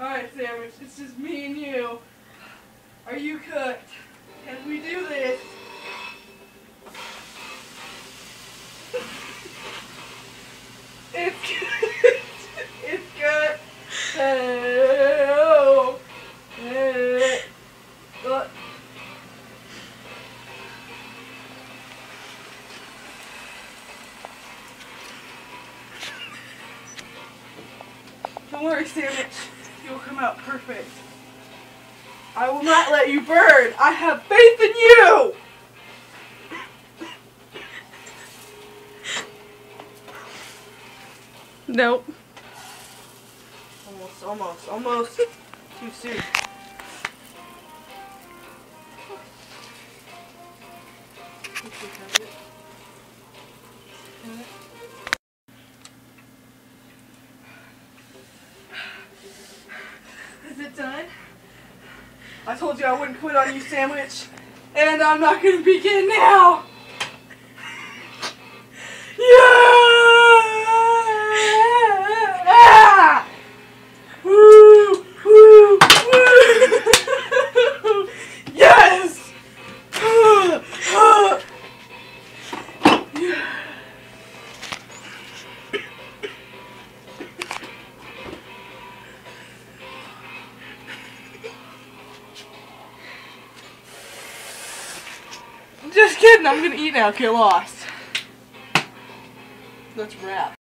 Alright, Sandwich, it's just me and you. Are you cooked? Can we do this? It's good. It's good. Oh. Look. Don't worry, Sandwich. You'll come out perfect. I will not let you burn. I have faith in you. Nope. Almost. Too soon. Is it done? I told you I wouldn't quit on you, Sandwich. And I'm not going to begin now. Yeah! Woo! Woo! Woo! Yes! Just kidding, I'm gonna eat now, get lost. Let's wrap.